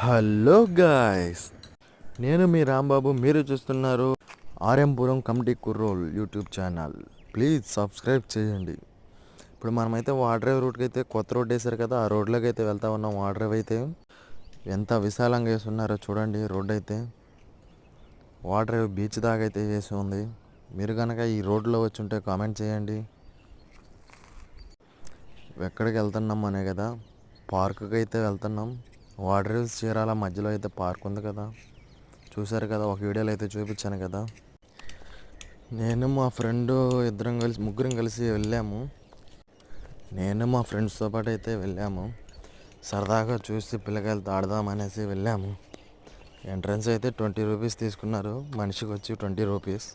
Hello guys, నేను మీ రాంబాబు. మీరు చూస్తున్నారు ఆర్ఎంపురం కమిటీ కుర్రోల్ యూట్యూబ్ ఛానల్. ప్లీజ్ సబ్స్క్రైబ్ చేయండి. ఇప్పుడు మనమైతే వాడ్రేవ్ రూట్కి అయితే కొత్త రోడ్ వేశారు కదా, ఆ రోడ్లోకి అయితే వెళ్తా ఉన్నాం. వాడ్రేవ్ అయితే ఎంత విశాలంగా వేస్తున్నారో చూడండి. రోడ్ అయితే వాడ్రేవ్ బీచ్ దాకా అయితే వేసి ఉంది. మీరు కనుక ఈ రోడ్లో వచ్చి ఉంటే కామెంట్ చేయండి. ఎక్కడికి వెళ్తున్నాం అనే కదా, పార్కుకి అయితే వెళ్తున్నాం. వాడ్రేవ్ చీరాల మధ్యలో అయితే పార్క్ ఉంది కదా, చూశారు కదా, ఒక వీడియోలో అయితే చూపించాను కదా. నేను మా ఫ్రెండ్ ముగ్గురం కలిసి వెళ్ళాము. నేను మా ఫ్రెండ్స్తో పాటు అయితే వెళ్ళాము. సరదాగా చూసి పిల్లకాయలతో ఆడదామనేసి వెళ్ళాము. ఎంట్రన్స్ అయితే 20 రూపీస్ తీసుకున్నారు, మనిషికి వచ్చి 20 రూపీస్.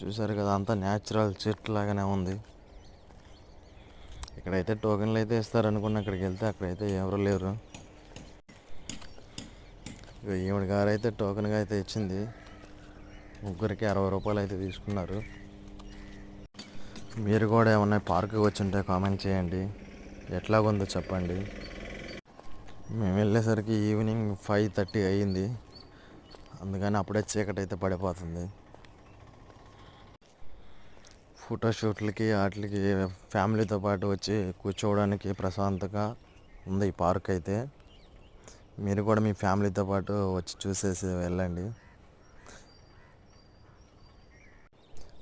చూశారు కదా, అంతా న్యాచురల్ చెట్టు లాగానే ఉంది. ఇక్కడైతే టోకెన్లు అయితే ఇస్తారనుకున్న, అక్కడికి వెళ్తే అక్కడైతే ఎవరు లేరు. ఈవిడ గారు అయితే టోకెన్గా అయితే ఇచ్చింది. ముగ్గురికి 60 రూపాయలు అయితే తీసుకున్నారు. మీరు కూడా ఏమన్నా పార్కుకి వచ్చి ఉంటే కామెంట్ చేయండి, ఎట్లాగుందో చెప్పండి. మేము వెళ్ళేసరికి ఈవినింగ్ 5:30 అయ్యింది, అందుకని అప్పుడే చీకటి అయితే పడిపోతుంది. ఫోటోషూట్లకి వాటికి ఫ్యామిలీతో పాటు వచ్చి కూర్చోవడానికి ప్రశాంతంగా ఉంది ఈ పార్క్ అయితే. మీరు కూడా మీ ఫ్యామిలీతో పాటు వచ్చి చూసేసి వెళ్ళండి.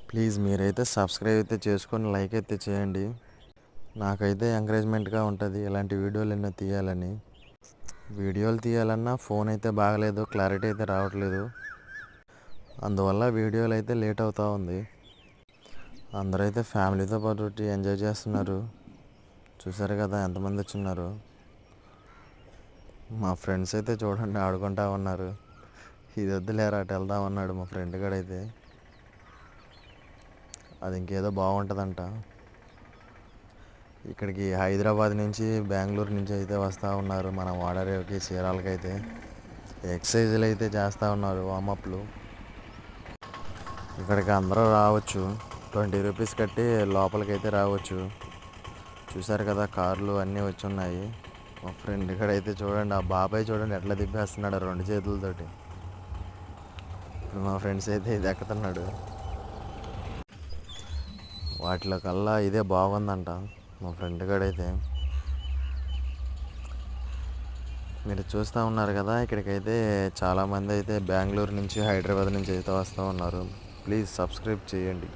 ప్లీజ్ మీరైతే సబ్స్క్రైబ్ అయితే చేసుకొని లైక్ అయితే చేయండి. నాకైతే ఎంకరేజ్మెంట్గా ఉంటుంది ఇలాంటి వీడియోలు ఎన్నో తీయాలని. వీడియోలు తీయాలన్నా ఫోన్ అయితే బాగలేదు, క్లారిటీ అయితే రావట్లేదు. అందువల్ల వీడియోలు అయితే లేట్ అవుతూ ఉంది. అందరూ అయితే ఫ్యామిలీతో పాటు ఎంజాయ్ చేస్తున్నారు. చూసారు కదా ఎంతమంది వచ్చిన్నారు. మా ఫ్రెండ్స్ అయితే చూడండి ఆడుకుంటా ఉన్నారు. ఇది వద్దులేరా అటు వెళ్దాం అన్నాడు మా ఫ్రెండ్ గడైతే. అది ఇంకేదో బాగుంటుందంట. ఇక్కడికి హైదరాబాద్ నుంచి, బెంగళూరు నుంచి అయితే వస్తూ ఉన్నారు మన వాడరేవుకి, చీరాలకి అయితే. ఎక్సర్సైజులు అయితే చేస్తూ ఉన్నారు, వామప్లు. ఇక్కడికి అందరూ రావచ్చు, 20 రూపీస్ కట్టి లోపలికైతే రావచ్చు. చూసారు కదా, కార్లు అన్నీ వచ్చి ఉన్నాయి. మా ఫ్రెండ్ ఇక్కడైతే చూడండి, ఆ బాబాయ్ చూడండి ఎట్లా తిప్పేస్తున్నాడు 2 చేతులతోటి. ఇప్పుడు మా ఫ్రెండ్స్ అయితే ఇది ఎక్కుతున్నాడు. వాటిలో కల్లా ఇదే బాగుందంట మా ఫ్రెండ్ గడైతే. మీరు చూస్తూ ఉన్నారు కదా, ఇక్కడికైతే చాలామంది అయితే బెంగళూరు నుంచి, హైదరాబాద్ నుంచి అయితే వస్తూ ఉన్నారు. ప్లీజ్ సబ్స్క్రైబ్ చేయండి.